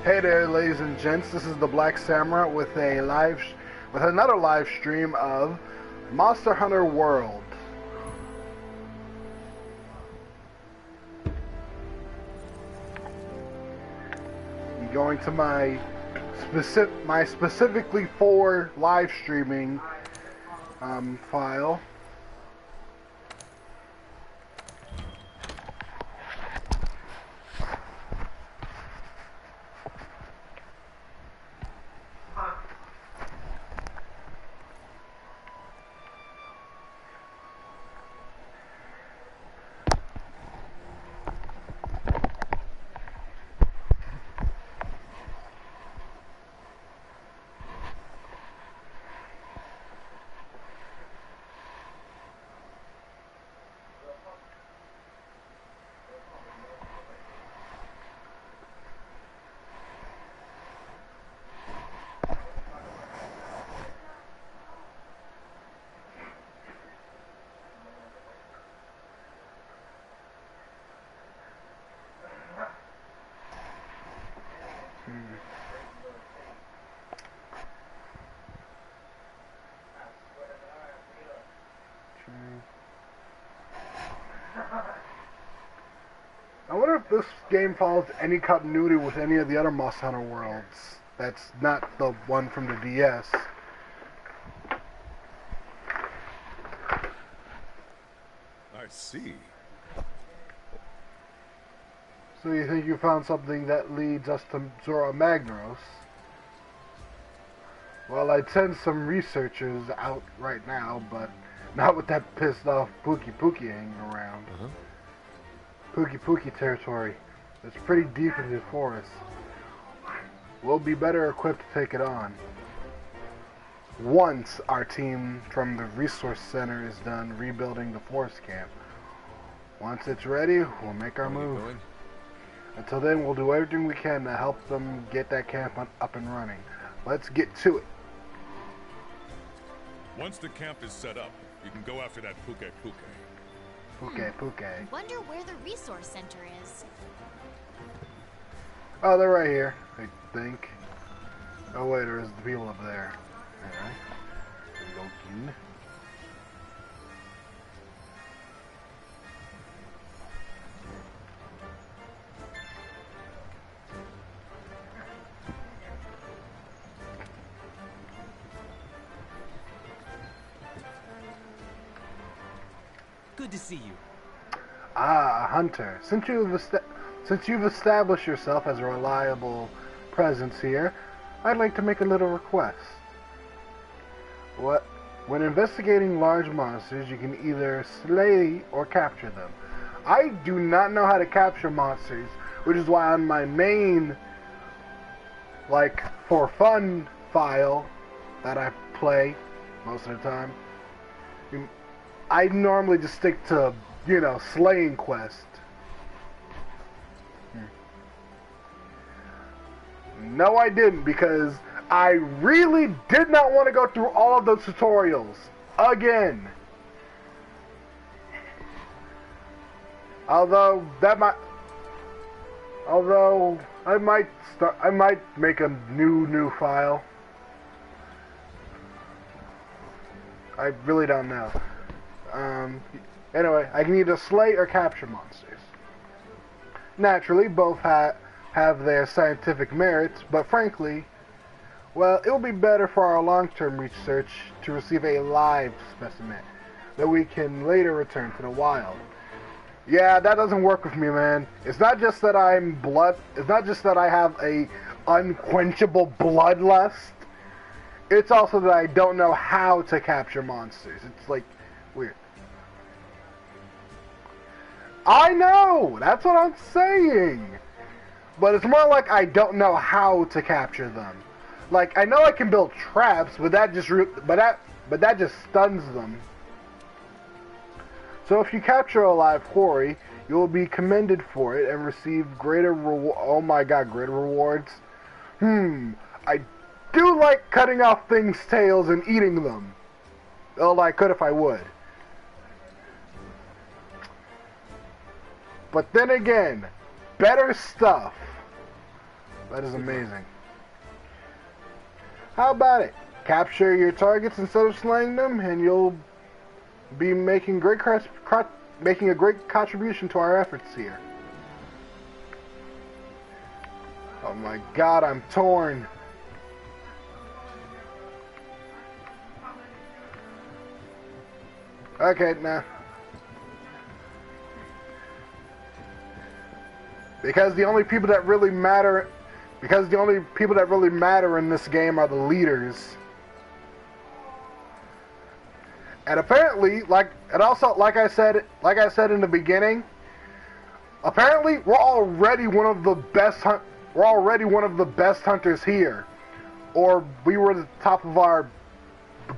Hey there, ladies and gents. This is the Black Samurai with another live stream of Monster Hunter World. I'm going to my specifically for live streaming file. I wonder if this game follows any continuity with any of the other Monster Hunter worlds. That's not the one from the DS. I see. So you think you found something that leads us to Zorah Magdaros? Well, I'd send some researchers out right now, but not with that pissed off Pookie Pookie hanging around. Pookie Pookie territory. It's pretty deep into the forest. We'll be better equipped to take it on once our team from the resource center is done rebuilding the forest camp. Once it's ready, we'll make our move. Until then, we'll do everything we can to help them get that camp up and running. Let's get to it. Once the camp is set up, you can go after that Puke Puke. Puke Puke. Wonder where the resource center is. Oh, they're right here, I think. Oh wait, there's the people up there. Alright. Looking. Good to see you. Ah, a hunter. Since you've established yourself as a reliable presence here, I'd like to make a little request. When investigating large monsters, you can either slay or capture them. I do not know how to capture monsters, which is why on my main, like, for fun file that I play most of the time, I normally just stick to, you know, slaying quest. No, I didn't, because I really did not want to go through all of those tutorials again. Although I might make a new file. I really don't know. Anyway, I can either slay or capture monsters. Naturally, both have their scientific merits, but frankly, well, it will be better for our long-term research to receive a live specimen that we can later return to the wild. Yeah, that doesn't work with me, man. It's not just that it's not just that I have a unquenchable bloodlust. It's also that I don't know how to capture monsters. It's like weird. I know! That's what I'm saying! But it's more like I don't know how to capture them. Like, I know I can build traps, but that just stuns them. So if you capture a live quarry, You will be commended for it and receive greater oh my god, greater rewards. I do like cutting off things' tails and eating them. Well, I could if I would. But then again, better stuff. That is amazing. How about it? Capture your targets instead of slaying them, and you'll be making making a great contribution to our efforts here. Oh my god, I'm torn. Okay, nah. Because the only people that really matter in this game are the leaders. And apparently, like I said in the beginning, apparently we're already one of the best hunters here. Or we were the top of our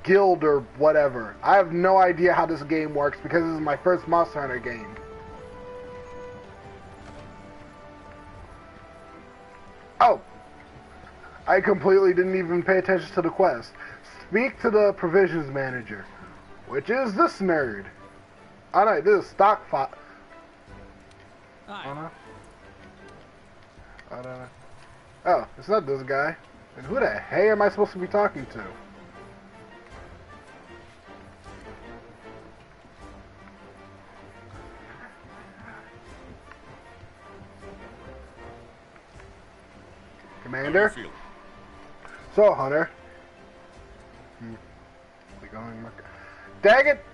guild or whatever. I have no idea how this game works because this is my first Monster Hunter game. Oh, I completely didn't even pay attention to the quest. Speak to the provisions manager, which is this nerd. Oh no, this is Stockfox. Oh no. I don't know. Oh, it's not this guy. And who the hey am I supposed to be talking to? Commander? So, Hunter. Dang it!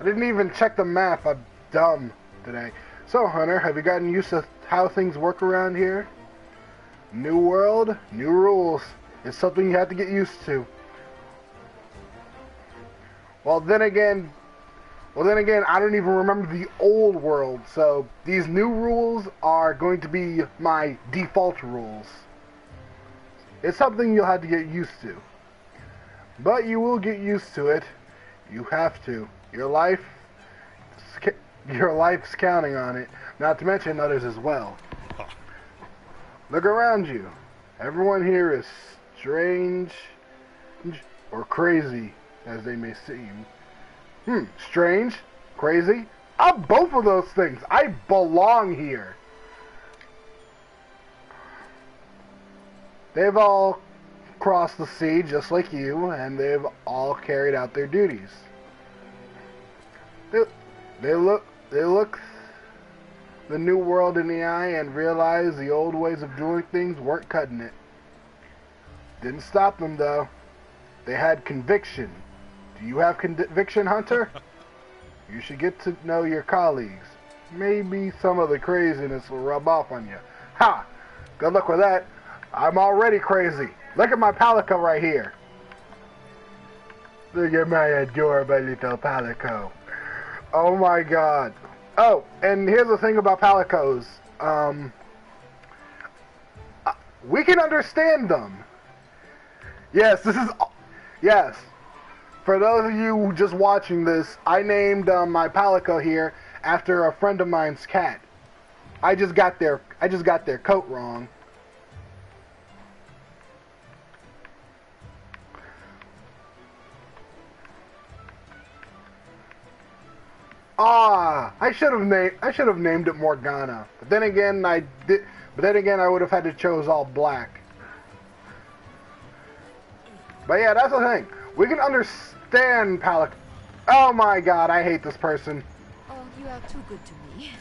I didn't even check the map. I'm dumb today. So, Hunter, have you gotten used to how things work around here? New world, new rules. It's something you have to get used to. Well, then again, I don't even remember the old world, so these new rules are going to be my default rules. It's something you'll have to get used to. But you will get used to it. You have to. Your life's counting on it, not to mention others as well. Look around you. Everyone here is strange or crazy, as they may seem. Strange? Crazy? I'm both of those things. I belong here. They've all crossed the sea just like you, and they've all carried out their duties. They look the new world in the eye and realize the old ways of doing things weren't cutting it. Didn't stop them though. They had conviction. Do you have conviction, Hunter? You should get to know your colleagues. Maybe some of the craziness will rub off on you. Ha! Good luck with that. I'm already crazy. Look at my Palico right here. Look at my adorable little Palico. Oh my god. Oh, and here's the thing about Palicos. We can understand them. Yes, this is... Yes. For those of you just watching this, I named my Palico here after a friend of mine's cat. I just got their coat wrong. I should have named it Morgana. But then again, I would have had to chose all black. But yeah, that's the thing. We can understand Palico. Oh my god, I hate this person. Oh, you are too good to me.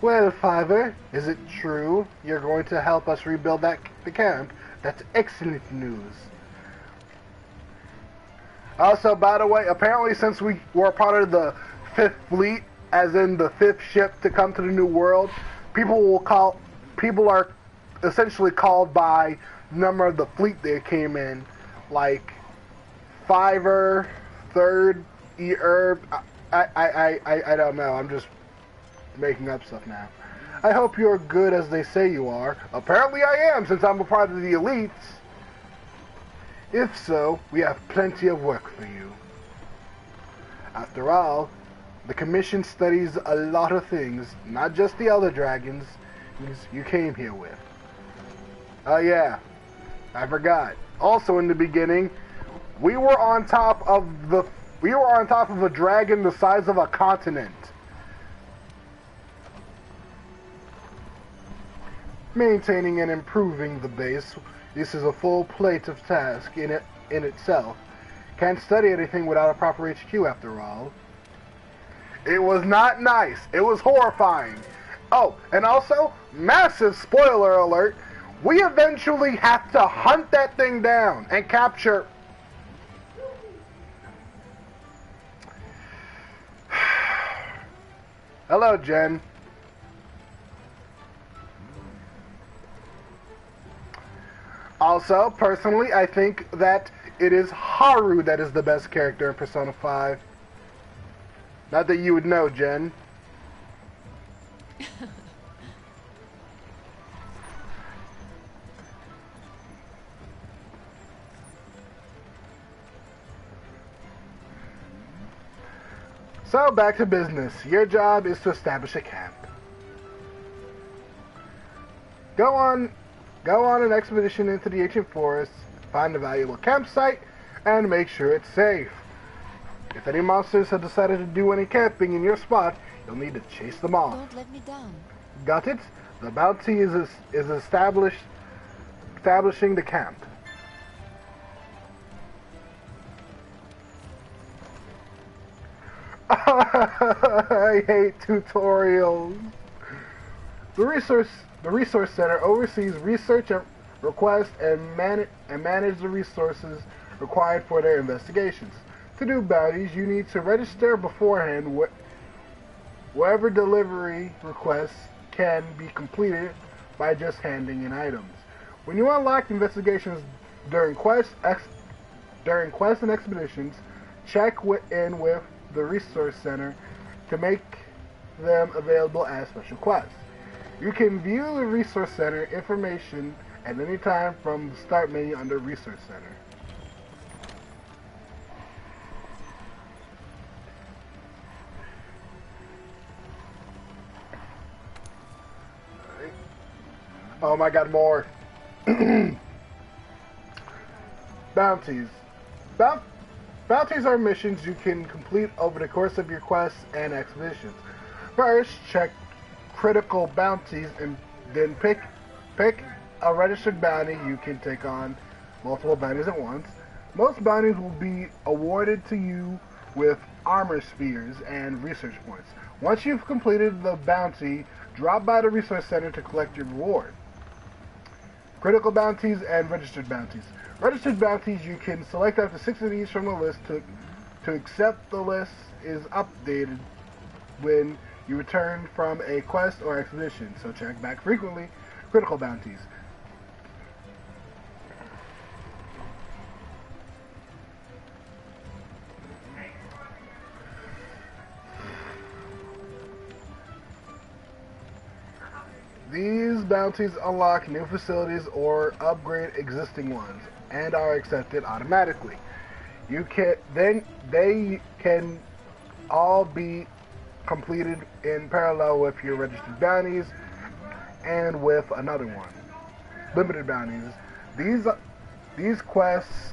Well, Fiver, is it true you're going to help us rebuild the camp? That's excellent news. Also, by the way, apparently since we were part of the 5th fleet, as in the 5th ship to come to the New World, people are essentially called by the number of the fleet they came in, like Fiver, 3rd, E-Herb. I don't know. I'm just making up stuff now. I hope you're good as they say you are. Apparently I am, since I'm a part of the elites. If so, we have plenty of work for you. After all, the Commission studies a lot of things, not just the other dragons you came here with. Oh yeah, I forgot. Also in the beginning, we were on top of a dragon the size of a continent. Maintaining and improving the base, this is a full plate of task in itself. Can't study anything without a proper HQ after all. It was not nice. It was horrifying. Oh, and also, massive spoiler alert, we eventually have to hunt that thing down and capture... Hello, Jen. Also, personally, I think that it is Haru that is the best character in Persona 5. Not that you would know, Jen. So, back to business. Your job is to establish a camp. Go on an expedition into the ancient forest, find a valuable campsite, and make sure it's safe. If any monsters have decided to do any camping in your spot, you'll need to chase them off. Don't let me down. Got it? The bounty is establishing the camp. I hate tutorials. The resource center oversees research and request and manage the resources required for their investigations. To do bounties, you need to register beforehand wherever delivery requests can be completed by just handing in items. When you unlock investigations during quests and expeditions, check in with the resource center to make them available as special quests. You can view the resource center information at any time from the start menu under resource center. Oh my god, more. Bounties. Bounties are missions you can complete over the course of your quests and expeditions. First, check critical bounties and then pick a registered bounty. You can take on multiple bounties at once. Most bounties will be awarded to you with armor spheres and research points. Once you've completed the bounty, drop by the resource center to collect your reward. Critical bounties and registered bounties. Registered bounties, you can select up to 6 of these from the list. To accept the list is updated when you return from a quest or expedition, so check back frequently. Critical bounties. These bounties unlock new facilities or upgrade existing ones and are accepted automatically. They can all be completed in parallel with your registered bounties and with another one. Limited bounties. These quests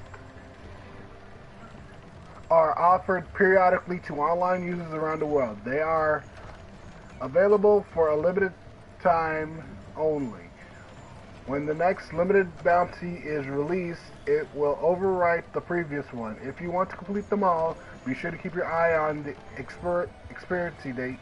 are offered periodically to online users around the world. They are available for a limited time only. When the next limited bounty is released, it will overwrite the previous one. If you want to complete them all, be sure to keep your eye on the expiry date.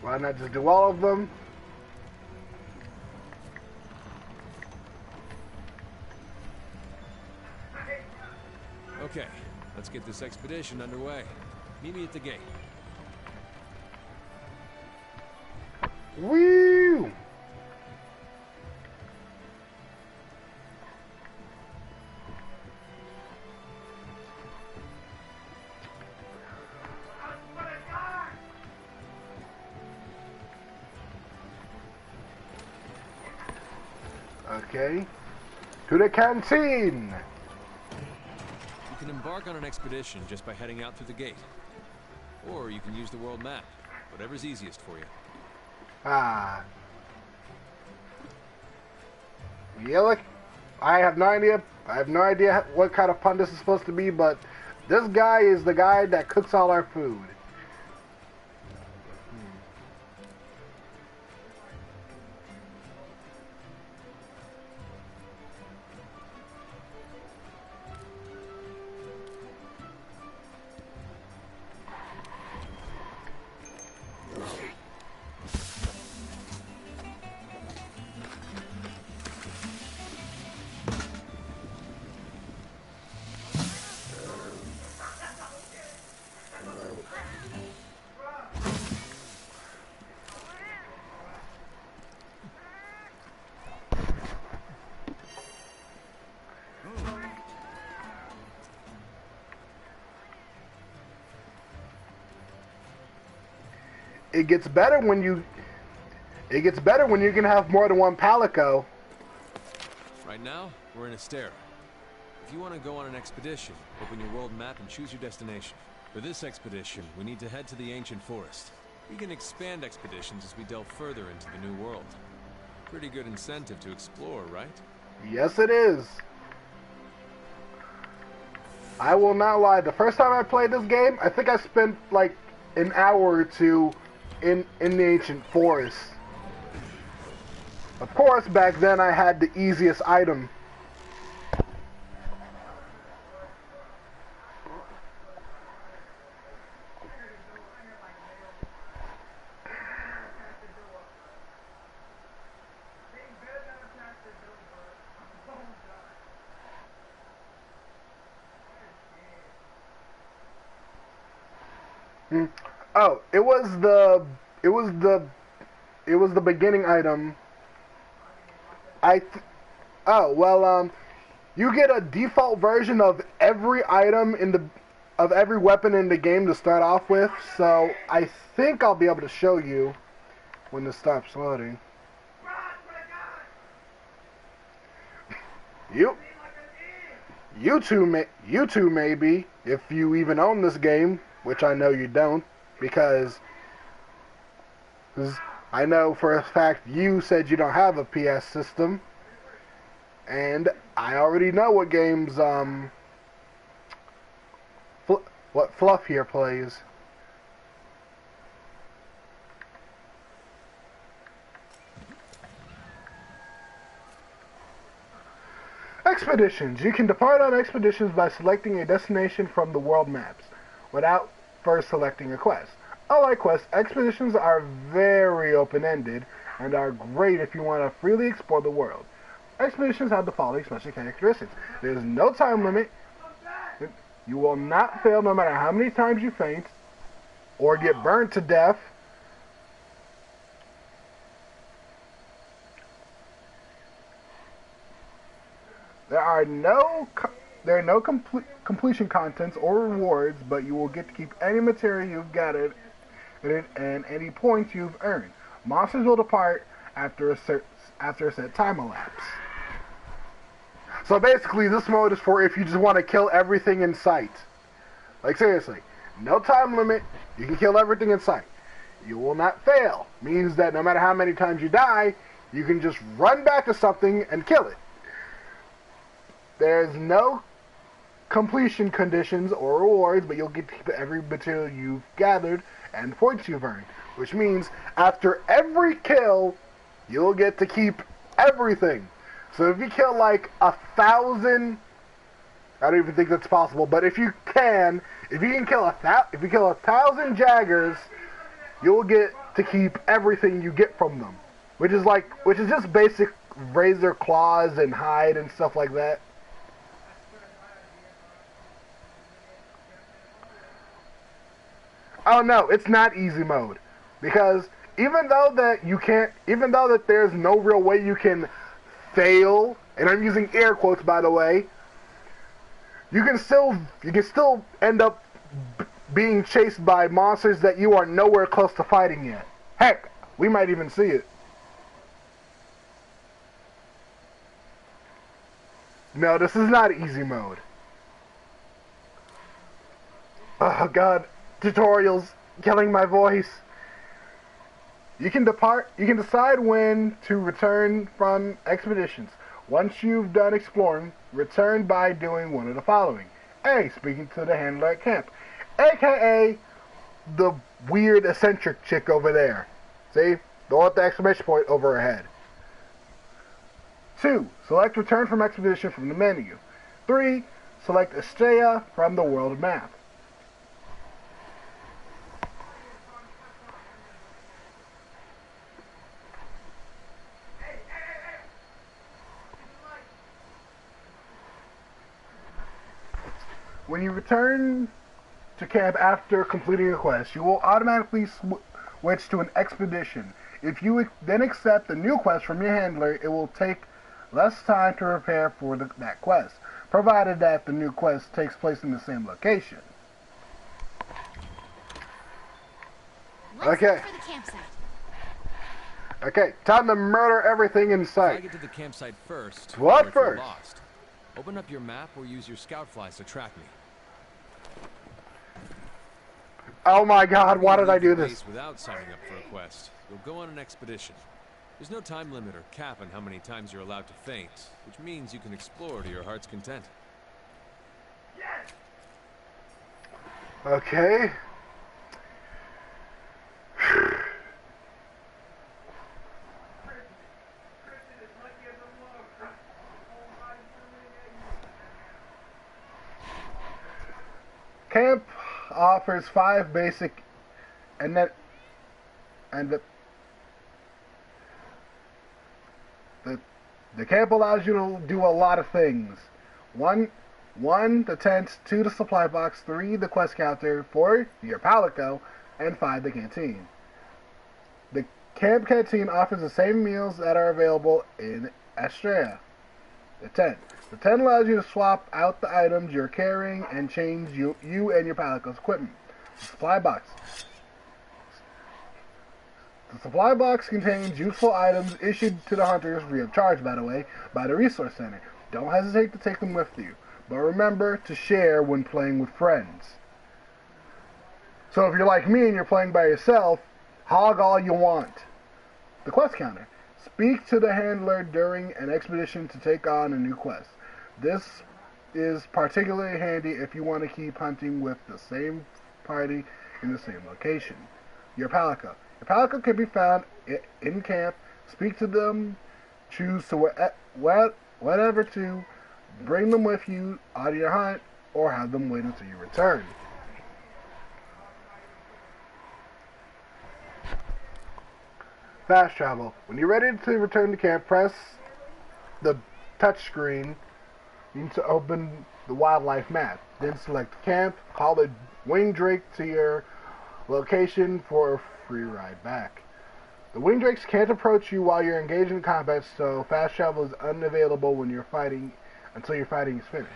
Why not just do all of them? Okay, let's get this expedition underway. Meet me at the gate. Woo! Okay. To the canteen! You can embark on an expedition just by heading out through the gate. Or you can use the world map. Whatever's easiest for you. Ah. Yeah, look. I have no idea. I have no idea what kind of pun this is supposed to be, but this guy is the guy that cooks all our food. It gets better when you can have more than one Palico. Right now, we're in Astera. If you want to go on an expedition, open your world map and choose your destination. For this expedition, we need to head to the ancient forest. We can expand expeditions as we delve further into the new world. Pretty good incentive to explore, right? Yes, it is. I will not lie. The first time I played this game, I think I spent like an hour or two in the ancient forest. Of course, back then I had the easiest item. Oh, it was the beginning item. You get a default version of every item of every weapon in the game to start off with. So I think I'll be able to show you when this stops loading. You two maybe, if you even own this game, which I know you don't, because I know for a fact you said you don't have a PS system, and I already know what games what Fluff here plays. Expeditions. You can depart on expeditions by selecting a destination from the world maps, without first selecting a quest. Unlike quests, expeditions are very open-ended and are great if you want to freely explore the world. Expeditions have the following special characteristics. There is no time limit. You will not fail no matter how many times you faint or get burned to death. There are no completion contents or rewards, but you will get to keep any material you've gathered and any points you've earned. Monsters will depart after a set time elapse. So basically, this mode is for if you just want to kill everything in sight. Like seriously, no time limit. You can kill everything in sight. You will not fail. Means that no matter how many times you die, you can just run back to something and kill it. There's no completion conditions or rewards, but you'll get to keep every material you've gathered and points you've earned. Which means after every kill, you'll get to keep everything. So if you kill like 1,000, I don't even think that's possible, but if you can kill 1,000 Jaggers, you'll get to keep everything you get from them. Which is just basic razor claws and hide and stuff like that. Oh no, it's not easy mode, because even though that there's no real way you can fail, and I'm using air quotes by the way, you can still end up being chased by monsters that you are nowhere close to fighting yet. Heck, we might even see it. No, this is not easy mode. Oh god, tutorials killing my voice. You can decide when to return from expeditions. Once you've done exploring, return by doing one of the following. A. Speaking to the handler at camp, aka the weird eccentric chick over there. See? The one with the exclamation point over her head. 2. Select return from expedition from the menu. 3. Select Estrella from the world map. When you return to camp after completing a quest, you will automatically switch to an expedition. If you then accept a new quest from your handler, it will take less time to prepare for that quest, provided that the new quest takes place in the same location. Let's Okay. look for the campsite. Okay, time to murder everything in Try to sight. get to the campsite first. What or if you're first? Lost. Open up your map or use your scout flies to track me. Oh my god, why did I do Leave the this? base without signing up for a quest. You'll go on an expedition. There's no time limit or cap on how many times you're allowed to faint, which means you can explore to your heart's content. Okay. Camp offers 5 basic and the camp allows you to do a lot of things. 1, the tent, 2, the supply box, 3, the quest counter, 4, your palico, and 5, the canteen. The camp canteen offers the same meals that are available in Estrella. The tent. The tent allows you to swap out the items you're carrying and change you and your palico's equipment. The supply box. The supply box contains useful items issued to the hunters free of charge, by the way, by the resource center. Don't hesitate to take them with you, but remember to share when playing with friends. So if you're like me and you're playing by yourself, hog all you want. The quest counter. Speak to the handler during an expedition to take on a new quest. This is particularly handy if you want to keep hunting with the same party in the same location. Your palico. Your palico can be found in camp. Speak to them. Choose to whatever to bring them with you on your hunt, or have them wait until you return. Fast travel. When you're ready to return to camp, press the touch screen to open the wildlife map. Then select camp, call the winged drake to your location for a free ride back. The winged drakes can't approach you while you're engaged in combat, so fast travel is unavailable when you're fighting until your fighting is finished.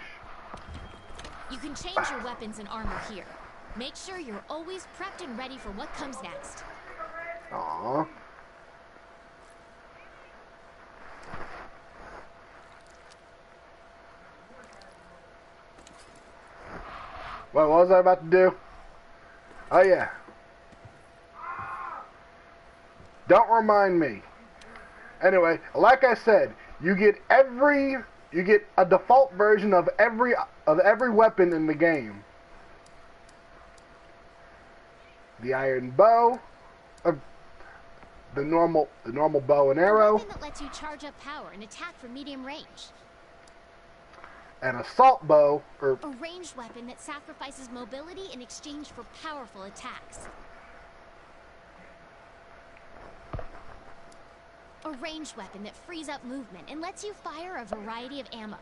You can change your weapons and armor here. Make sure you're always prepped and ready for what comes next. Aww. What was I about to do? Oh yeah. Don't remind me. Anyway, like I said, you get a default version of every weapon in the game. The iron bow, the normal bow and A arrow, weapon that lets you charge up power and attack from medium range. an assault bow, or A ranged weapon that sacrifices mobility in exchange for powerful attacks. A ranged weapon that frees up movement and lets you fire a variety of ammo.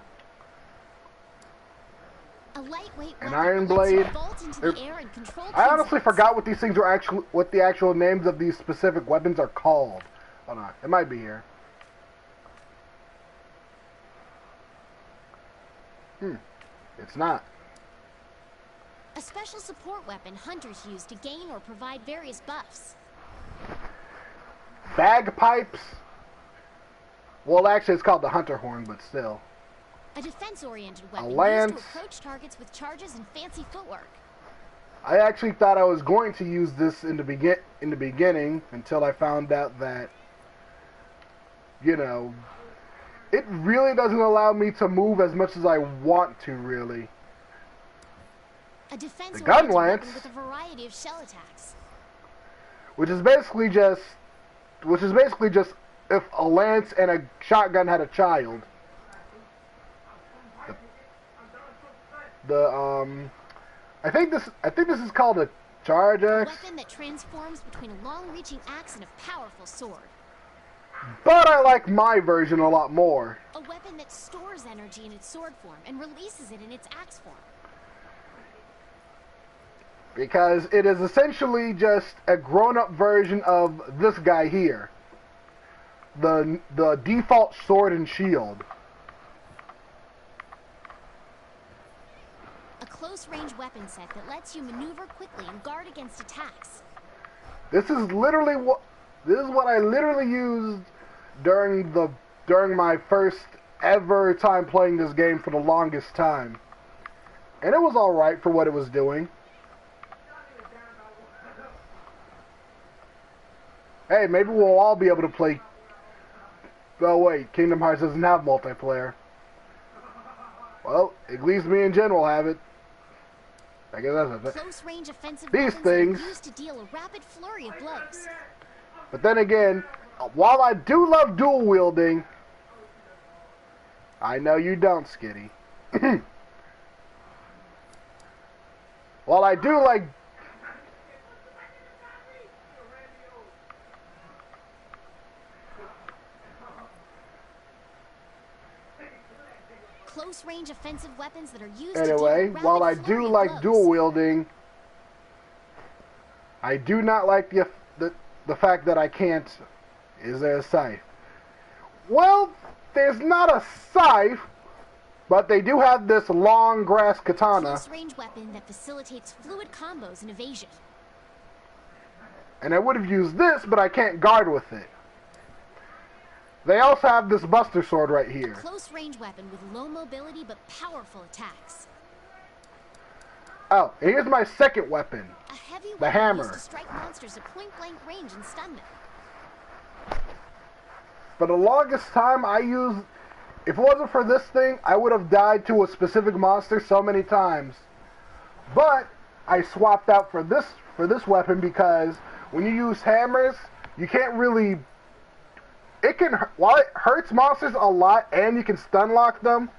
A lightweight An weapon iron that lets you blade. vault into the air and control I honestly insects. forgot what these things were what the actual names of these specific weapons are called. Hold on, it might be here. It's not. A special support weapon hunters use to gain or provide various buffs. Bagpipes. Well, actually, it's called the hunter horn, but still. A defense-oriented weapon lance. used to approach targets with charges and fancy footwork. I actually thought I was going to use this in the beginning until I found out that, you know, it really doesn't allow me to move as much as I want to, really. A defense gun lance, with a variety of shell attacks. which is basically just if a lance and a shotgun had a child. I think this is called a charge axe. A weapon that transforms between a long-reaching axe and a powerful sword. But I like my version a lot more. A weapon that stores energy in its sword form and releases it in its axe form. Because it is essentially just a grown-up version of this guy here. The default sword and shield. A close-range weapon set that lets you maneuver quickly and guard against attacks. This is what I literally used during my first ever time playing this game for the longest time. And it was alright for what it was doing. Hey, maybe we'll all be able to play... Oh wait, Kingdom Hearts doesn't have multiplayer. Well, at least me and Jen will have it. I guess that's a Close-range offensive These weapons things... are used to deal a rapid flurry of blows. But then again, while I do love dual wielding... I know you don't, Skitty. While I do like... Close-range offensive weapons that are used Anyway, to deal a while I rapid do flurry of like blows. dual wielding, I do not like the fact that I can't... Is there a scythe? Well, there's not a scythe, but they do have this long grass katana. Close-range weapon that facilitates fluid combos and evasion. And I would have used this, but I can't guard with it. They also have this Buster Sword right here. Close-range weapon with low mobility but powerful attacks. Oh, and here's my second weapon. A heavy The weapon hammer. used to strike monsters at point-blank range and stun them. For the longest time, I used... If it wasn't for this thing, I would have died to a specific monster so many times. But I swapped out for this weapon because when you use hammers, you can't really... While it hurts monsters a lot and you can stun lock them,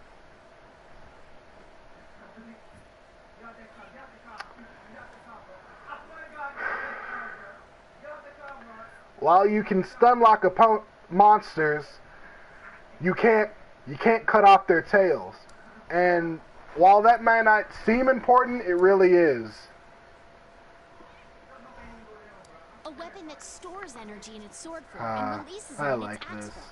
while you can stun lock monsters, you can't cut off their tails. And while that may not seem important, it really is. A weapon that stores energy in its sword form and releases it I in like its axe this. form.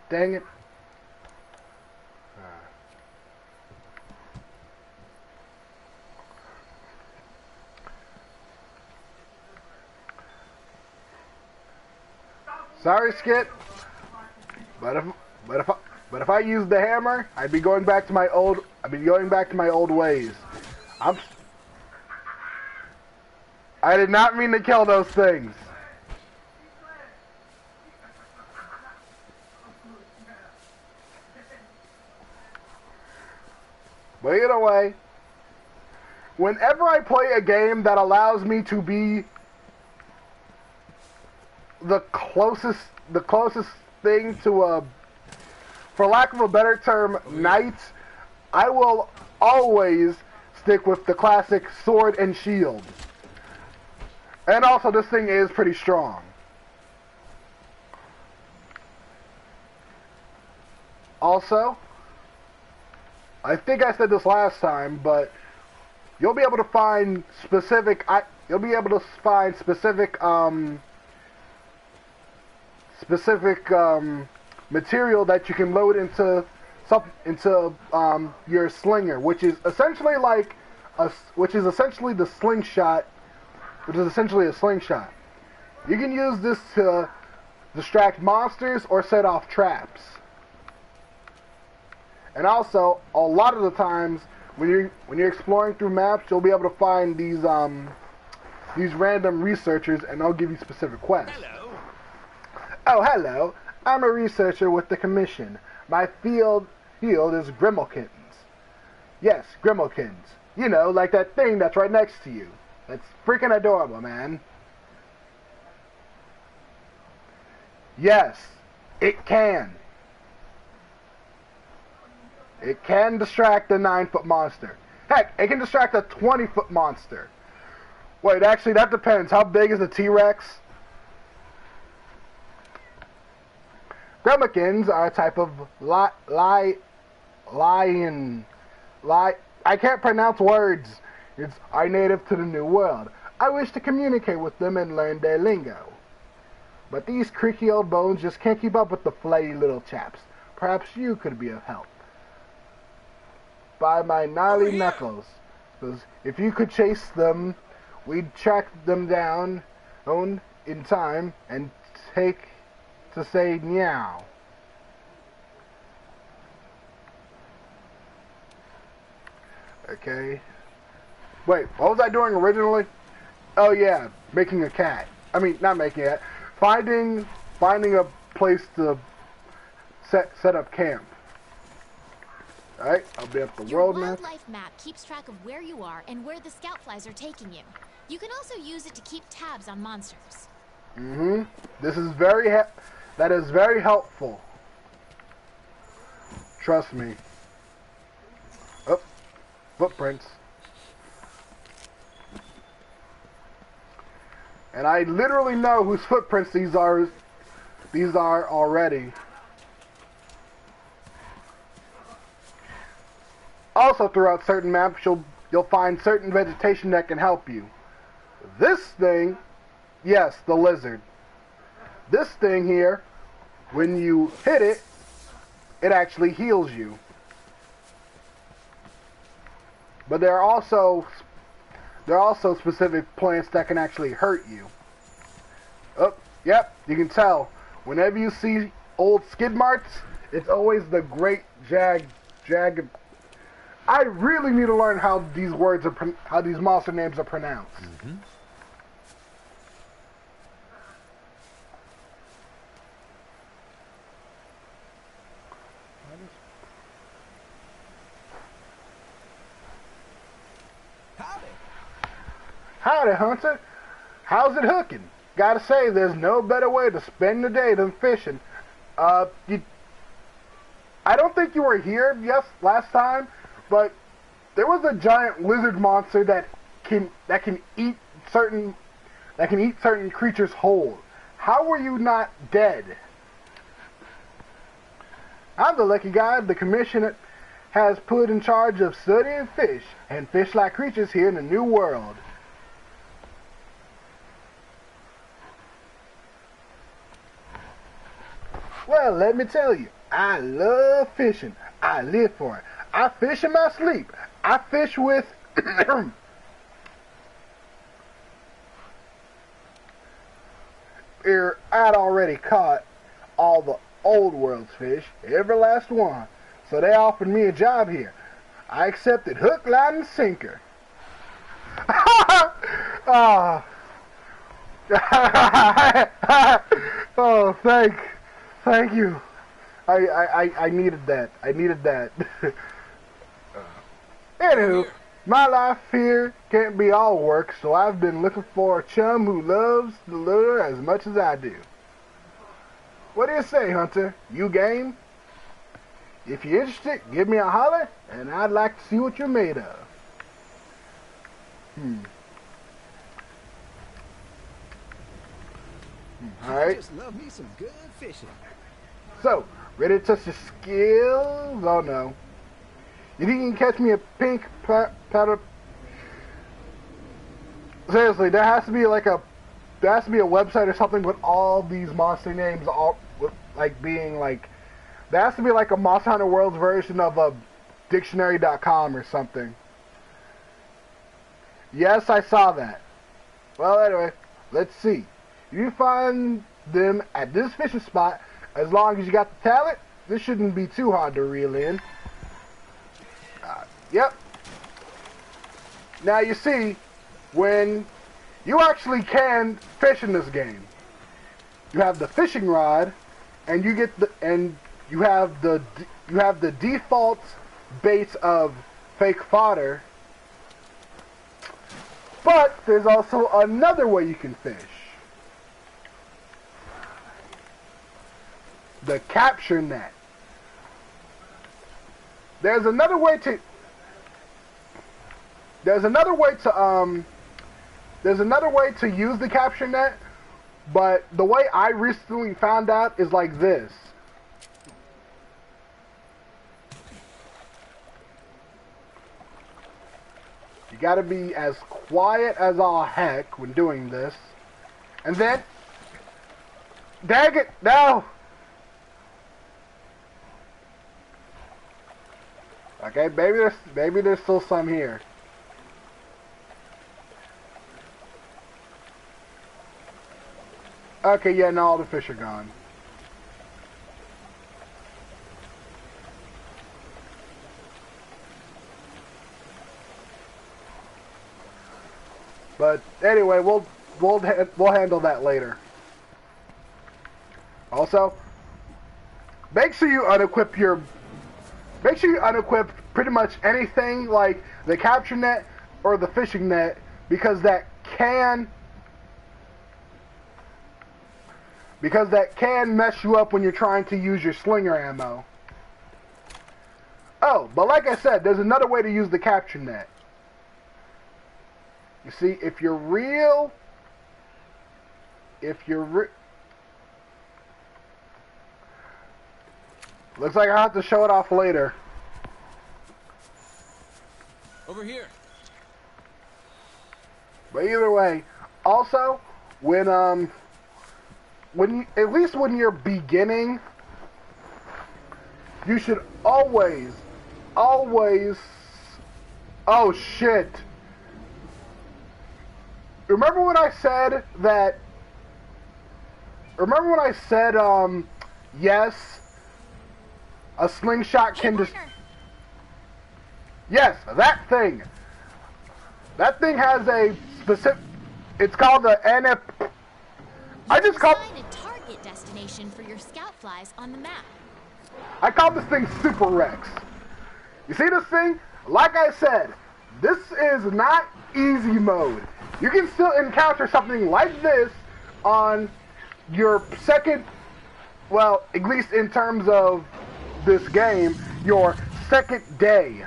Dang it. Sorry, Skit. But if I used the hammer, I'd be going back to my old ways. I did not mean to kill those things. But either way, whenever I play a game that allows me to be the closest thing to a, for lack of a better term, knight, I will always stick with the classic sword and shield. And also, this thing is pretty strong. Also, I think I said this last time, but you'll be able to find specific material that you can load into your slinger, which is essentially the slingshot, which is essentially a slingshot. You can use this to distract monsters or set off traps. And also, a lot of the times when you're exploring through maps, you'll be able to find these random researchers, and they'll give you specific quests. Hello. Oh, hello. I'm a researcher with the Commission. My field is Grimalkins. Yes, Grimalkins. You know, like that thing that's right next to you. That's freaking adorable, man. Yes, it can. It can distract a 9-foot monster. Heck, it can distract a 20-foot monster. Wait, actually, that depends. How big is a T-Rex? Gremlikins are a type of lion. I can't pronounce words. Are native to the New World. I wish to communicate with them and learn their lingo. But these creaky old bones just can't keep up with the flighty little chaps. Perhaps you could be of help. By my gnarly knuckles. Because if you could chase them, we'd track them down in time and take to say meow. Okay. Wait, what was I doing originally? Oh yeah, making a cat. I mean, not making it. Finding a place to set up camp. Alright, I'll be up the world map. Your wildlife map keeps track of where you are and where the scout flies are taking you. You can also use it to keep tabs on monsters. This is that is very helpful. Trust me. Oh, footprints. And I literally know whose footprints these are already. Also, throughout certain maps, you'll find certain vegetation that can help you. This thing, yes, the lizard. This thing here, when you hit it, it actually heals you. But there are also specific plants that can actually hurt you. Oh, yep, you can tell. Whenever you see old skid marks, it's always the Great Jag. I really need to learn how these how these monster names are pronounced. Howdy, Hunter. How's it hooking? Gotta say, there's no better way to spend the day than fishing. I don't think you were here, last time, but there was a giant lizard monster that can eat certain creatures whole. How were you not dead? I'm the lucky guy the Commission has put in charge of studying fish and fish-like creatures here in the New World. Well, let me tell you, I love fishing. I live for it. I fish in my sleep. I fish with... I'd already caught all the old world's fish, every last one. So they offered me a job here. I accepted hook, line, and sinker. Oh, oh, thank you. I needed that. I needed that. Anywho, my life here can't be all work, so I've been looking for a chum who loves the lure as much as I do. What do you say, Hunter? You game? If you're interested, give me a holler, and I'd like to see what you're made of. Alright. Just love me some good fishing. So, ready to test your skills? Oh no. You think you can catch me a pink powder? Seriously, there has to be a website or something with all these monster names, all like being like. There has to be like a Monster Hunter World's version of a dictionary.com or something. Yes, I saw that. Well, anyway, let's see. You find them at this fishing spot. As long as you got the talent, this shouldn't be too hard to reel in. Yep. Now you see, when you actually can fish in this game, you have the fishing rod, and you get you have the default baits of fake fodder. But there's also another way you can fish. The capture net. There's another way to use the capture net, but the way I recently found out is like this. You gotta be as quiet as all heck when doing this. And then, dang it, no! Okay, maybe there's still some here. Okay, yeah, no, all the fish are gone. But anyway, we'll handle that later. Also, make sure you unequip pretty much anything like the capture net or the fishing net, because that can mess you up when you're trying to use your slinger ammo. Oh, but like I said, there's another way to use the capture net. You see, if you're real, looks like I have to show it off later. Over here. But either way, also when at least when you're beginning, you should always, oh shit. Remember when I said, yes, a slingshot can just... Yes, that thing. That thing has a specific... It's called the NF... I just call... Assign a target destination for your scout flies on the map. I call this thing Super Rex. You see this thing? Like I said, this is not easy mode. You can still encounter something like this on your second, well, at least in terms of this game, your second day.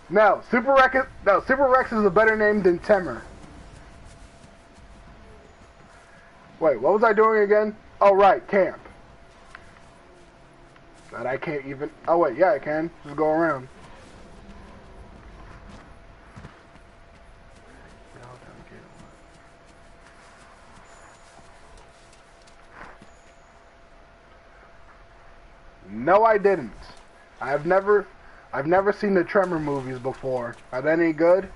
No, Super Rex is a better name than Temmer. Wait, what was I doing again? Oh, right, camp. But I can't even... Oh, wait, yeah, I can. Just go around. No, I didn't. I've never seen the Tremor movies before. Are they any good?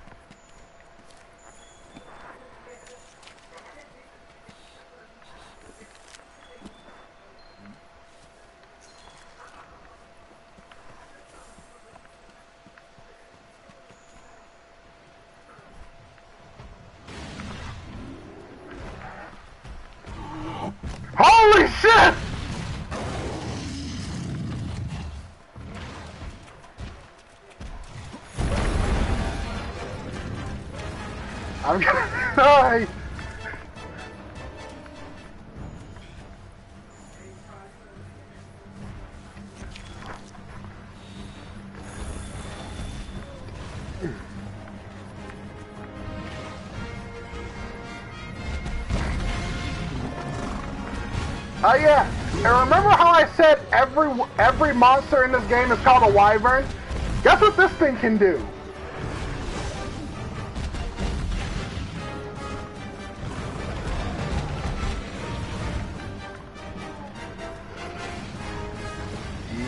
Holy shit! I'm gonna die! Oh yeah, and remember how I said every monster in this game is called a wyvern? Guess what this thing can do?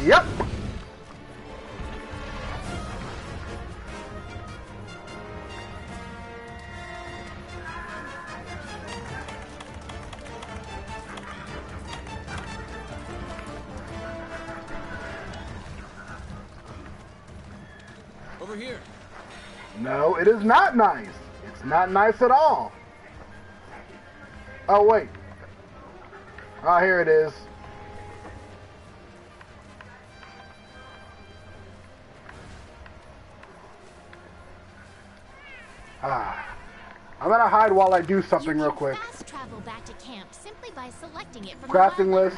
Yep. Over here. No, it is not nice. It's not nice at all. Oh, wait. Oh, here it is. I'm gonna hide while I do something real quick. Fast travel back to camp simply by selecting it from Crafting the list.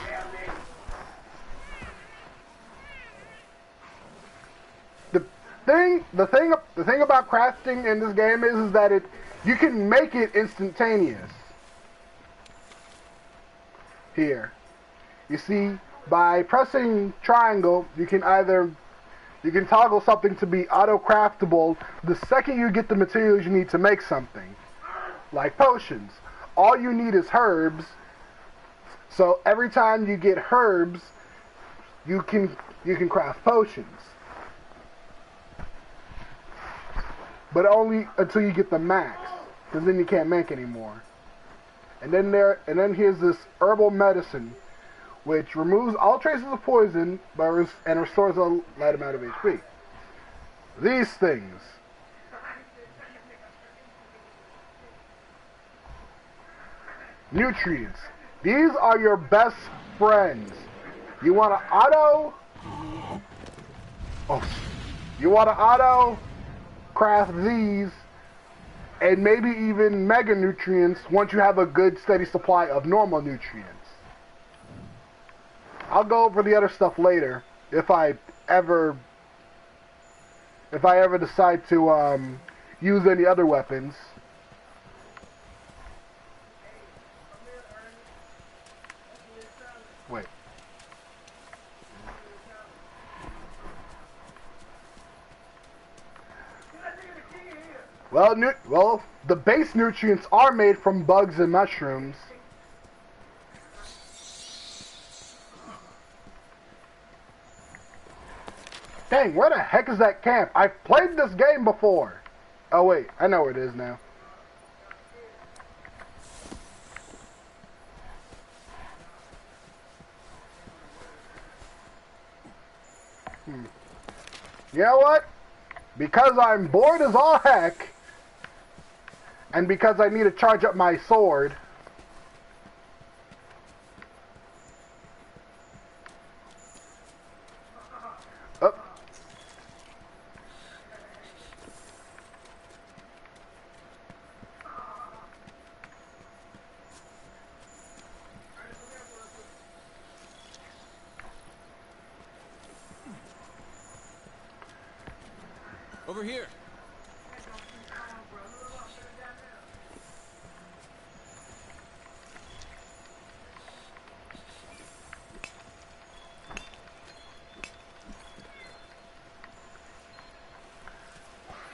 The thing about crafting in this game is that you can make it instantaneous. Here, you see, by pressing triangle, you can toggle something to be auto-craftable the second you get the materials you need to make something. Like potions. All you need is herbs. So every time you get herbs, you can craft potions. But only until you get the max, because then you can't make anymore. And then here's this herbal medicine, which removes all traces of poison and restores a light amount of HP. These things. Nutrients. These are your best friends. You want to auto craft these, and maybe even mega nutrients once you have a good steady supply of normal nutrients. I'll go over the other stuff later if I ever decide to use any other weapons. Wait. Well, the base nutrients are made from bugs and mushrooms. Dang, where the heck is that camp? I've played this game before. Oh wait, I know where it is now. You know what? Because I'm bored as all heck, and because I need to charge up my sword, Over here.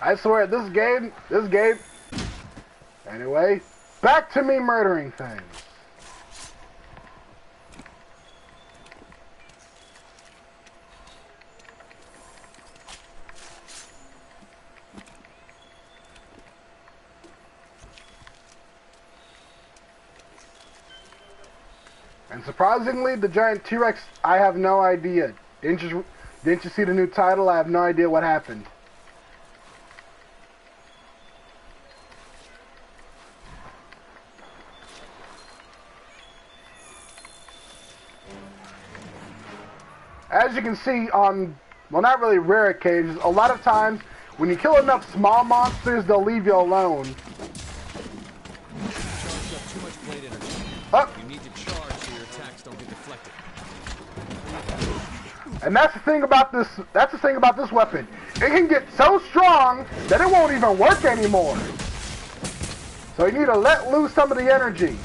I swear, this game, anyway, back to me murdering things. And surprisingly, the giant T-Rex, I have no idea. Didn't you see the new title? I have no idea what happened. As you can see on, well, not really rare occasions, a lot of times when you kill enough small monsters, they'll leave you alone. Charged up too much blade energy. You need to charge so your attacks don't get deflected. And that's the thing about this. That's the thing about this weapon. It can get so strong that it won't even work anymore. So you need to let loose some of the energy.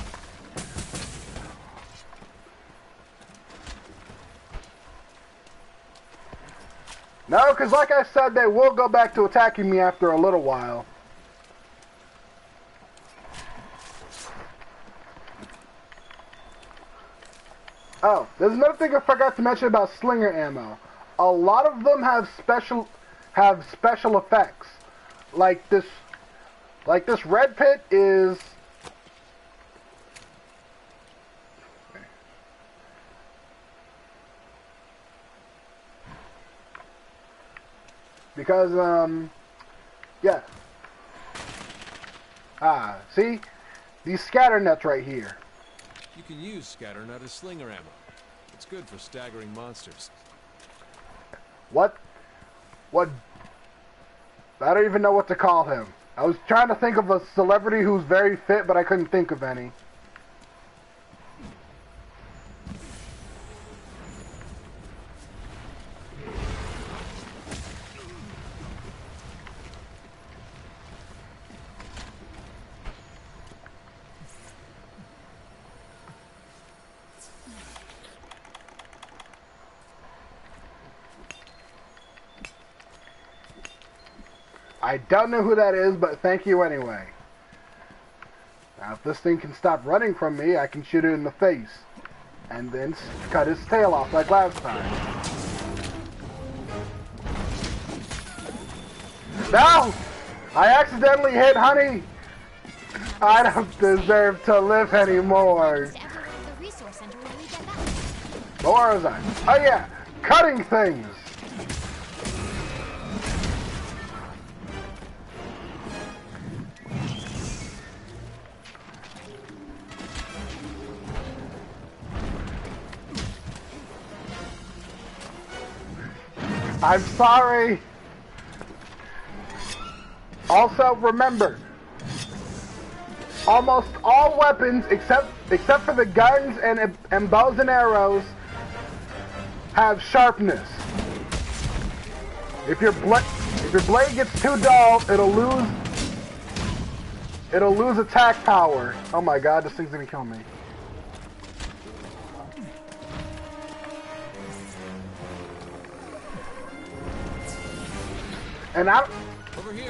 No, because like I said, they will go back to attacking me after a little while. Oh, there's another thing I forgot to mention about slinger ammo. A lot of them have special effects. Like this red pit is Because, yeah. See? These scatter nets right here. You can use scatter nut as slinger ammo. It's good for staggering monsters. What? What? I don't even know what to call him. I was trying to think of a celebrity who's very fit, but I couldn't think of any. I don't know who that is, but thank you anyway. Now, if this thing can stop running from me, I can shoot it in the face. And then cut his tail off like last time. No! I accidentally hit Honey! I don't deserve to live anymore. Where was I? Oh yeah! Cutting things! I'm sorry. Also, remember, almost all weapons, except for the guns and bows and arrows, have sharpness. If your blade gets too dull, it'll lose attack power. Oh my God, this thing's gonna kill me. And I... Over here.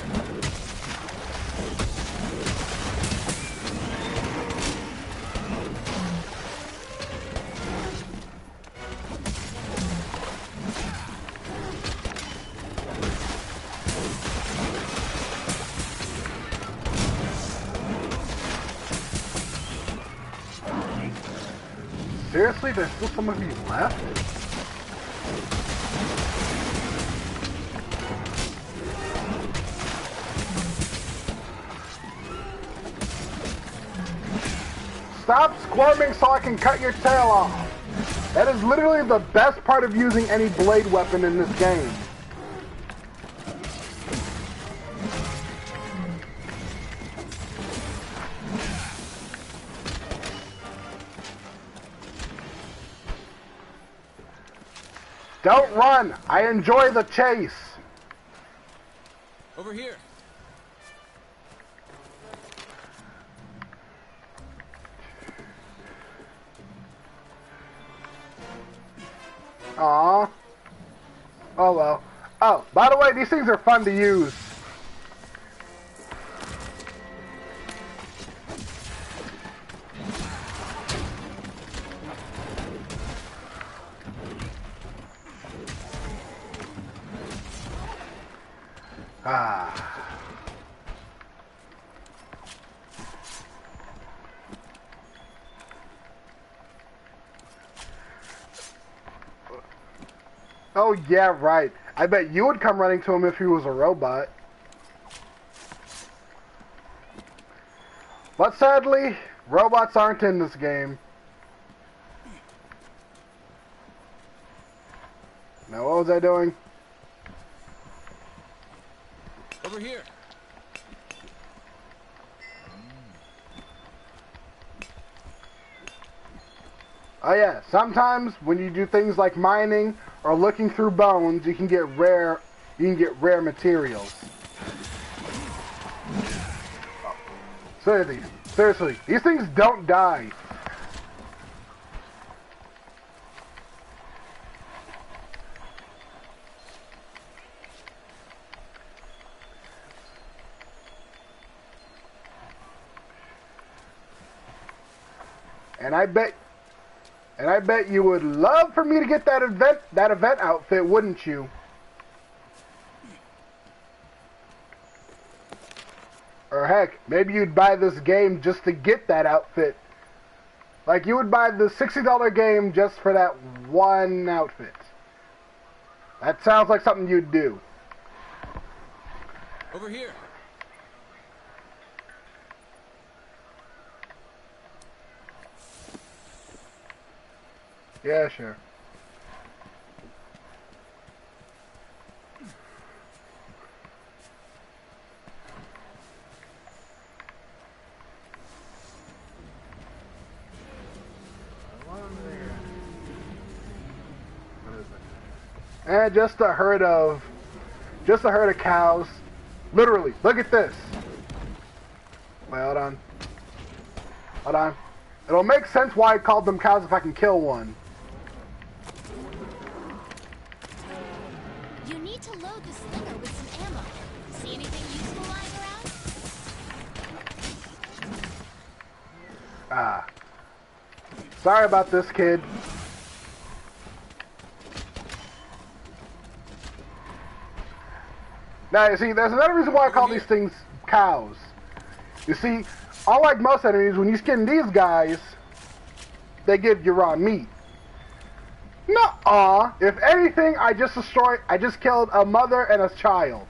Seriously, there's still some of you left? Stop squirming so I can cut your tail off. That is literally the best part of using any blade weapon in this game. Don't run! I enjoy the chase! Over here. Aww. Oh well. Oh, by the way, these things are fun to use. Oh yeah, right. I bet you would come running to him if he was a robot. But sadly, robots aren't in this game. Now what was I doing? Over here. Oh yeah, sometimes when you do things like mining or looking through bones, you can get rare materials. Seriously, these things don't die. And I bet you would love for me to get that event outfit, wouldn't you? Or heck, maybe you'd buy this game just to get that outfit. Like you would buy the $60 game just for that one outfit. That sounds like something you'd do. Over here. Yeah, sure. And just a herd of cows. Literally, look at this. Wait, hold on. Hold on. It'll make sense why I called them cows if I can kill one. You need to load the slinger with some ammo. See anything useful lying around? Ah. Sorry about this, kid. Now, you see, there's another reason why I call these things cows. You see, unlike most enemies, when you skin these guys, they give you raw meat. Nuh-uh. If anything, I just killed a mother and a child.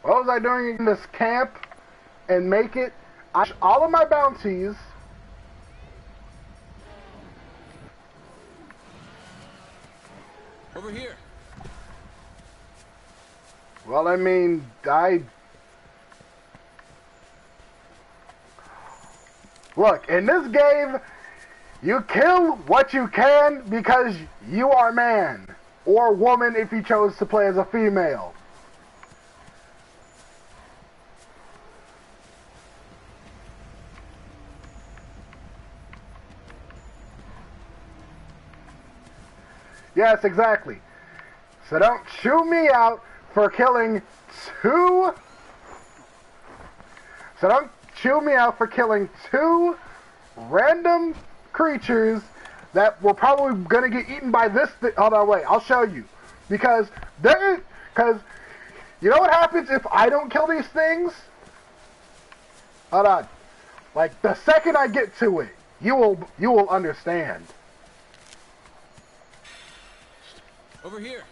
What was I doing in this camp and make it? All of my bounties. Over here. Well, I mean, Look, in this game, you kill what you can because you are man. Or woman if you chose to play as a female. Yes, exactly. So don't chew me out for killing two... So don't chew me out for killing two random creatures that were probably going to get eaten by this... Hold on, wait. I'll show you. Because you know what happens if I don't kill these things? Hold on. Like, the second I get to it, you will understand. Over here.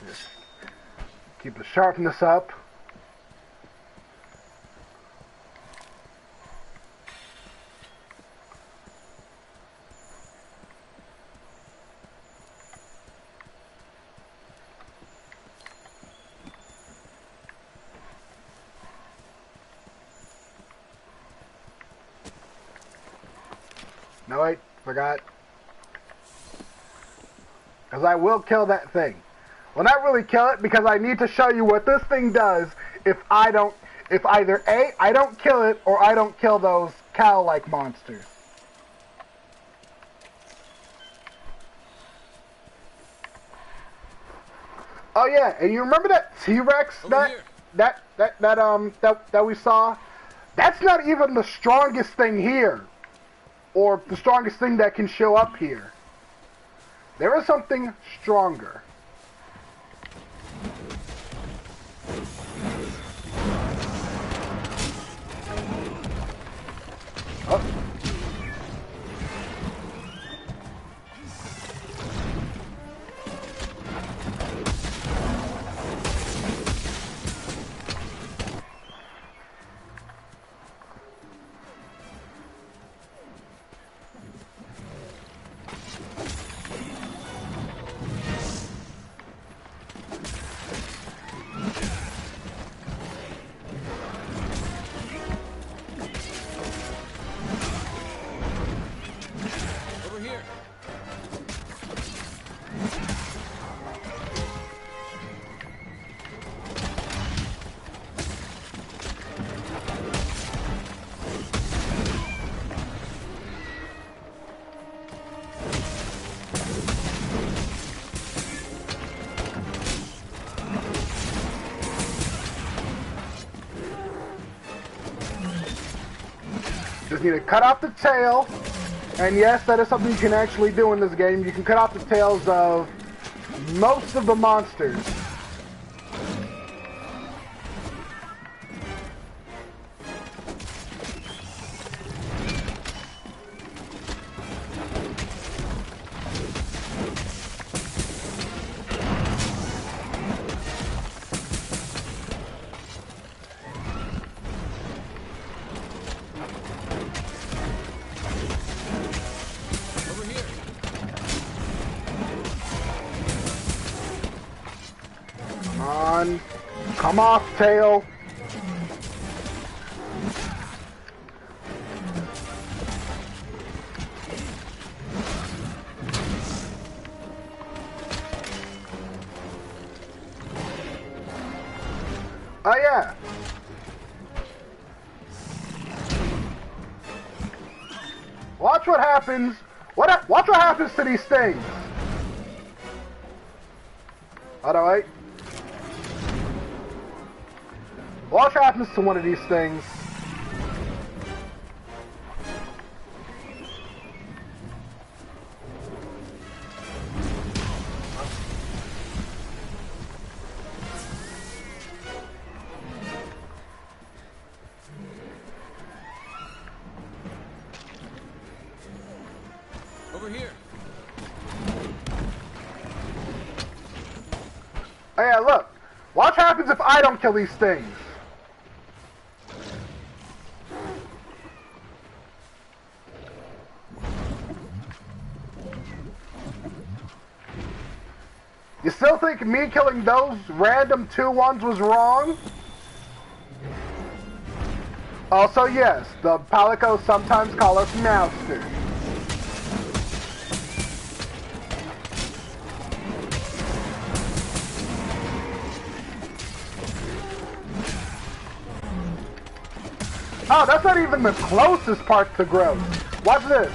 Just keep the sharpness up. No, wait, forgot. Because I will kill that thing. Well, not really kill it, because I need to show you what this thing does if either A, I don't kill it, or I don't kill those cow-like monsters. Oh yeah, and you remember that T-Rex that we saw? That's not even the strongest thing here. Or the strongest thing that can show up here. There is something stronger. Oh. Over here. Just need to cut off the tail. And yes, that is something you can actually do in this game. You can cut off the tails of most of the monsters. Come off, tail. Oh yeah. Watch what happens. Watch what happens to these things. Oh no, wait. Watch what happens to one of these things. Over here. Oh yeah, look. Watch what happens if I don't kill these things. You still think me killing those random 2-1s was wrong? Also, yes, the Palicos sometimes call us Mousters. Oh, that's not even the closest part to gross. Watch this.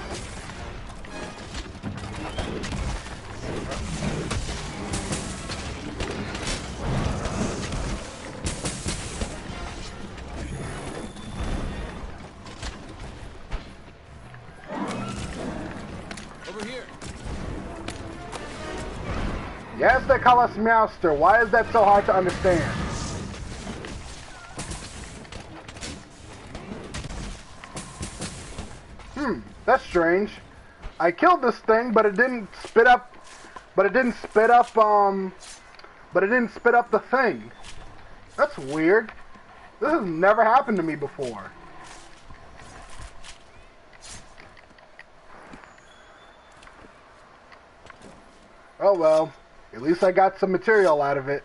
Yes, they call us Meowster. Why is that so hard to understand? That's strange. I killed this thing, but it didn't spit up. But it didn't spit up. But it didn't spit up the thing. That's weird. This has never happened to me before. Oh well. At least I got some material out of it.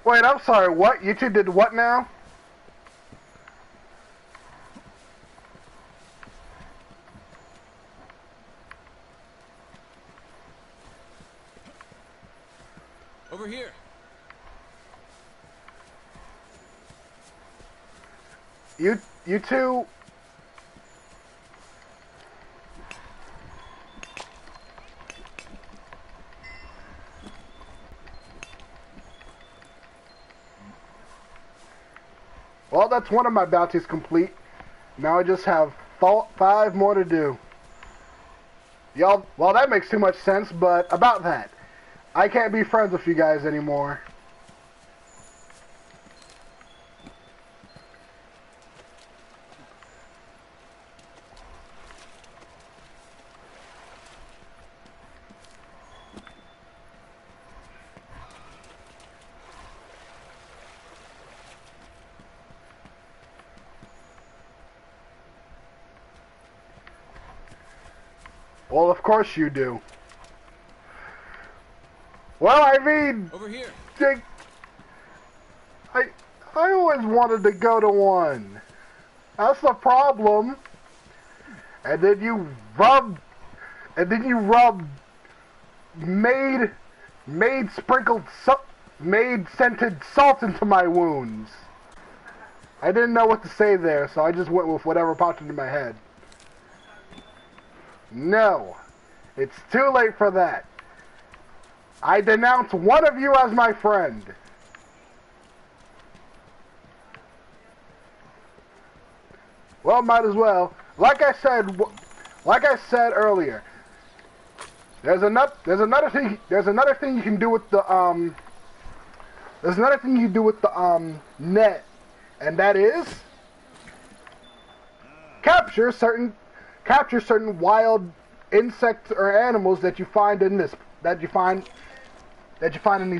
Wait, I'm sorry, what? You two did what now? Over here. You two... Well, that's one of my bounties complete. Now I just have 5 more to do. Y'all, well, that makes too much sense, but about that. I can't be friends with you guys anymore. Well, of course you do. Well, I mean... Over here. I always wanted to go to one. That's the problem. And then you rub made scented salt into my wounds. I didn't know what to say there, so I just went with whatever popped into my head. No. It's too late for that. I denounce one of you as my friend. Well, might as well. Like I said earlier, there's another thing you can do with the net, and that is capture certain wild insects or animals that you find in these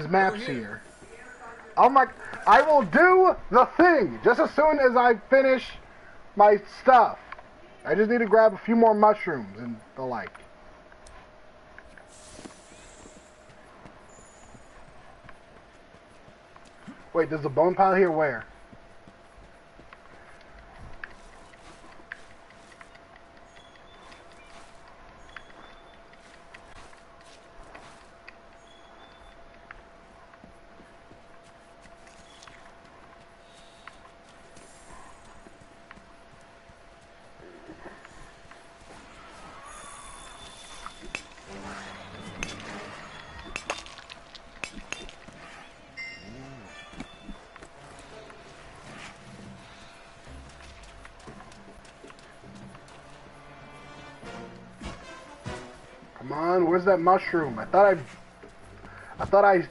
maps here. I will do the thing just as soon as I finish my stuff. I just need to grab a few more mushrooms and the like. Wait, there's a bone pile here? Where? Come on, where's that mushroom? I thought I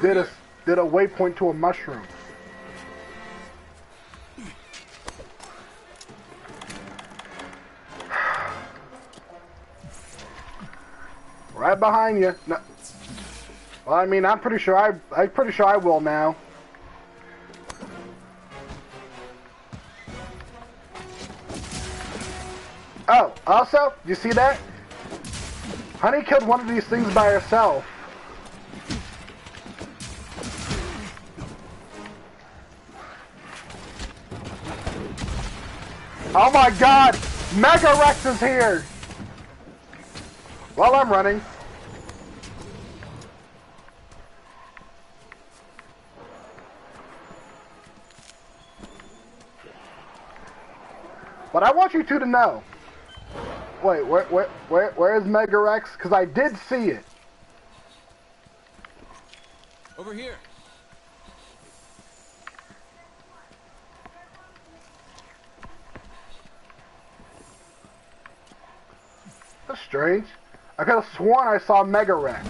did a waypoint to a mushroom. Right behind you. No. Well, I mean, I'm pretty sure I will now. Oh, also, you see that? Honey killed one of these things by herself. Oh my god! Mega Rex is here! Well, I'm running. But I want you two to know. Wait, where is Mega Rex? Because I did see it. Over here. That's strange. I could have sworn I saw Mega Rex.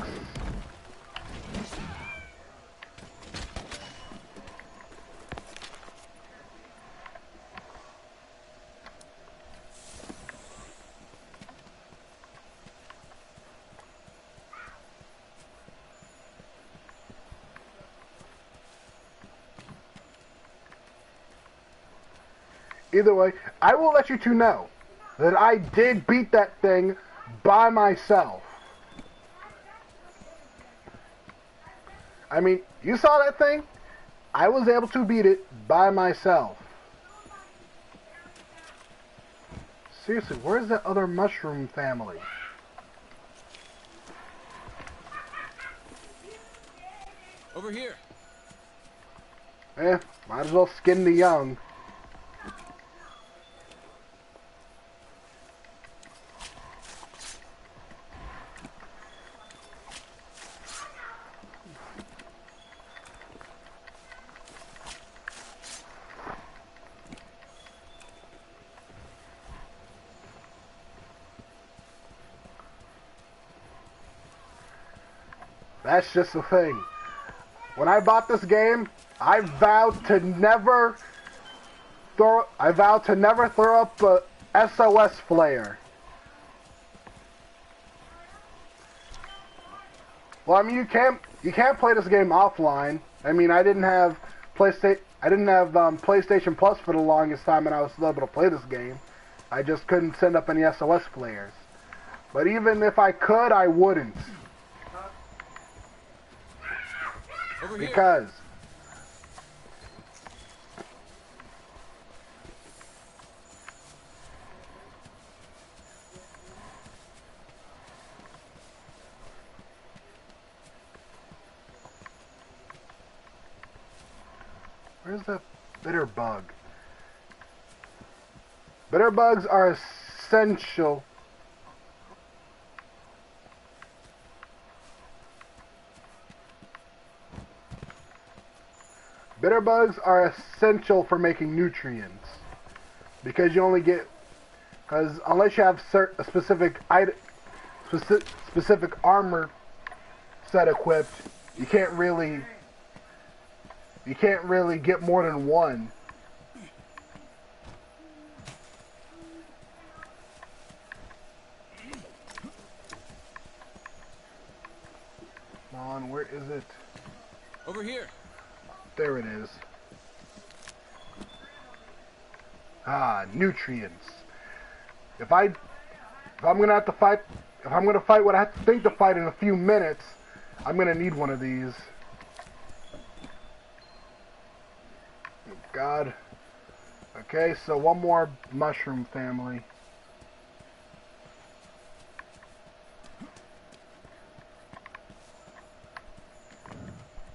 Either way, I will let you two know that I did beat that thing by myself. I mean, you saw that thing? I was able to beat it by myself. Seriously, where's that other mushroom family? Over here. Might as well skin the young. That's just the thing. When I bought this game, I vowed to never throw up a SOS flare. Well, I mean, you can't play this game offline. I mean, I didn't have PlayStation Plus for the longest time, and I was still able to play this game. I just couldn't send up any SOS flares. But even if I could, I wouldn't. Because where's that bitter bug? Bitter bugs are essential. Bitter bugs are essential for making nutrients because you only get because unless you have a specific item, specific armor set equipped, you can't really get more than one. Come on, where is it? Over here. There it is. Ah, nutrients. If I'm gonna fight what I have to think to fight in a few minutes, I'm gonna need one of these. Oh, God. Okay, so one more mushroom family.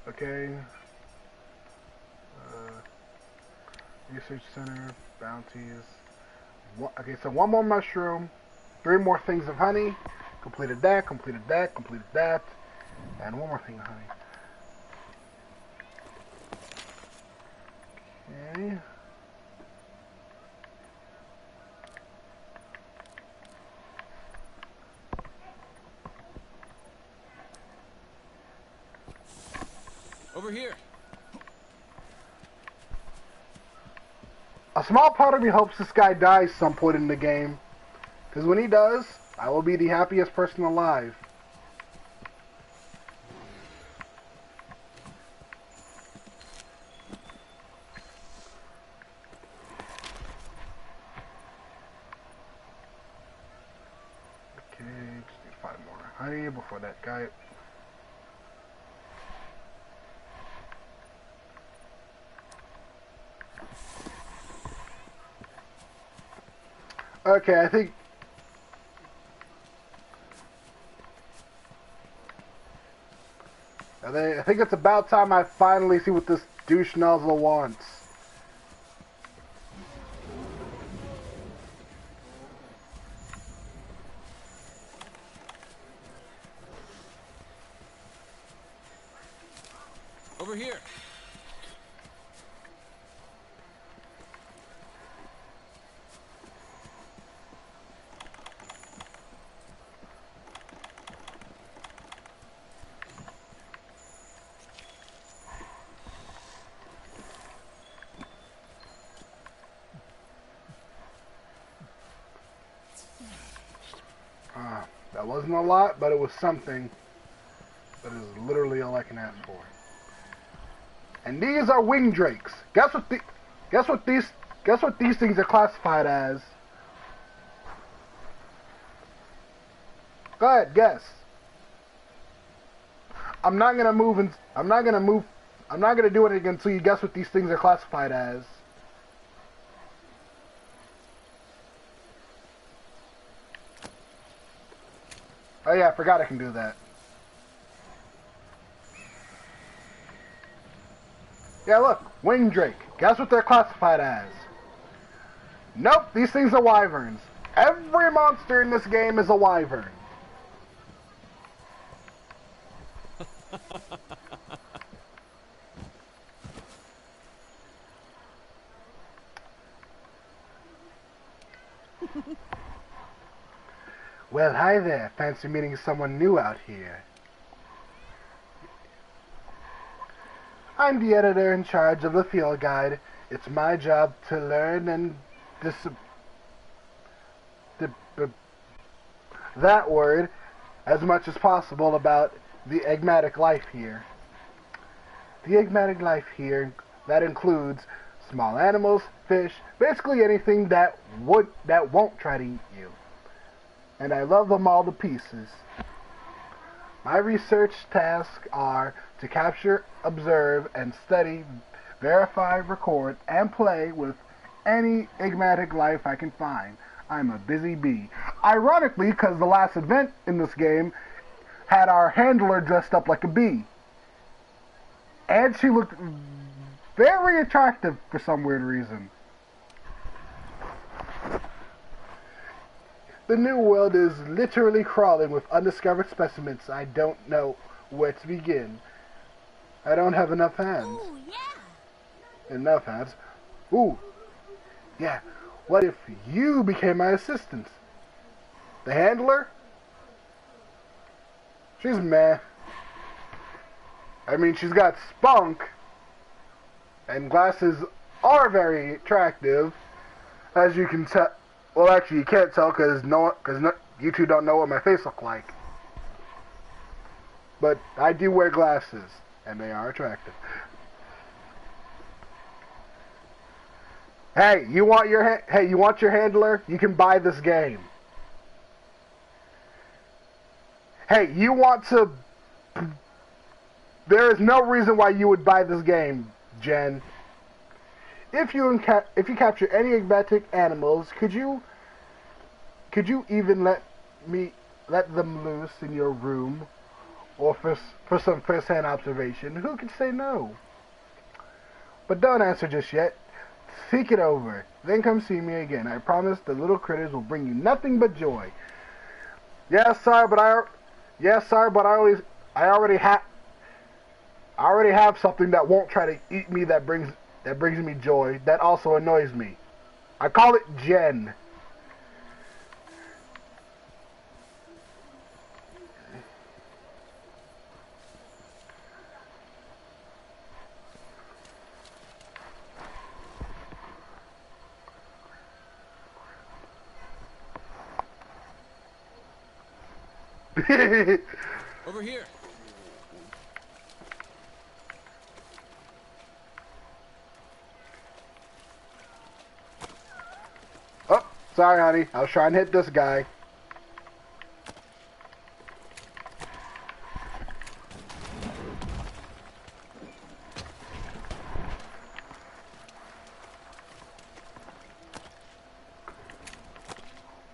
Okay. Research center, bounties. Okay, so one more mushroom, 3 more things of honey. Completed that, completed that, completed that, and one more thing of honey. Okay. Over here. A small part of me hopes this guy dies some point in the game, because when he does, I will be the happiest person alive. Okay, just need 5 more honey before that guy. Okay, I think it's about time I finally see what this douche nozzle wants. Over here. That wasn't a lot, but it was something. That is literally all I can ask for. And these are wing drakes. Guess what these things are classified as? Go ahead, guess. I'm not gonna do it until you guess what these things are classified as. Oh yeah, I forgot I can do that. Yeah, look, wing drake. Guess what they're classified as? Nope, these things are wyverns. Every monster in this game is a wyvern. Well, hi there. Fancy meeting someone new out here. I'm the editor in charge of the field guide. It's my job to learn and that word as much as possible about the enigmatic life here. The enigmatic life here, that includes small animals, fish, basically anything that won't try to eat you. And I love them all to pieces. My research tasks are to capture, observe, and study, verify, record, and play with any enigmatic life I can find. I'm a busy bee. Ironically, because the last event in this game had our handler dressed up like a bee. And she looked very attractive for some weird reason. The new world is literally crawling with undiscovered specimens. I don't know where to begin. I don't have enough hands. Oh, yeah. Enough ads. Ooh. Yeah. What if you became my assistant? The handler? She's meh. I mean, she's got spunk. And glasses are very attractive. As you can tell. Well, actually, you can't tell because you two don't know what my face looks like. But I do wear glasses, and they are attractive. Hey, you want your handler? You can buy this game. Hey, you want to? There is no reason why you would buy this game, Jen. If you capture any exotic animals, could you even let them loose in your room, or for some first-hand observation? Who could say no? But don't answer just yet. Think it over. Then come see me again. I promise the little critters will bring you nothing but joy. Yes, sir, but I already have something that won't try to eat me that brings me joy. That also annoys me. I call it Jen. Over here. Oh, sorry, honey. I was trying to hit this guy.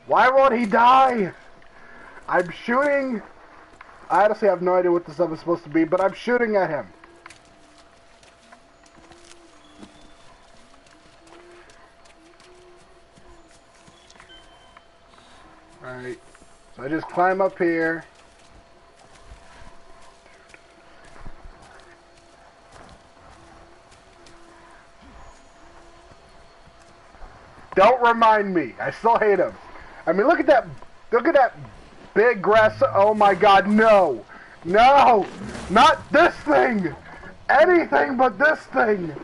Why won't he die? I'm shooting. I honestly have no idea what this stuff is supposed to be, but I'm shooting at him. Alright. So I just climb up here. Don't remind me. I still hate him. I mean, look at that big grass. Oh my god, no. No! Not this thing! Anything but this thing!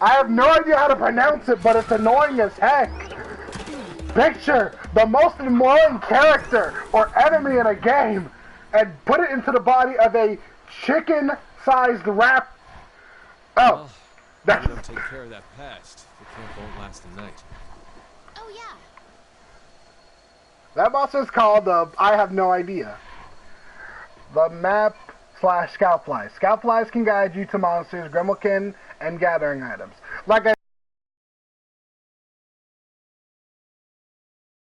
I have no idea how to pronounce it, but it's annoying as heck. Picture the most annoying character or enemy in a game and put it into the body of a chicken-sized rat. Oh. Well, don't take care of that past. The camp won't last the night. Oh, yeah. That boss is called, I have no idea. The map / Scoutflies. Scoutflies can guide you to monsters, Gremlin, and gathering items. Like I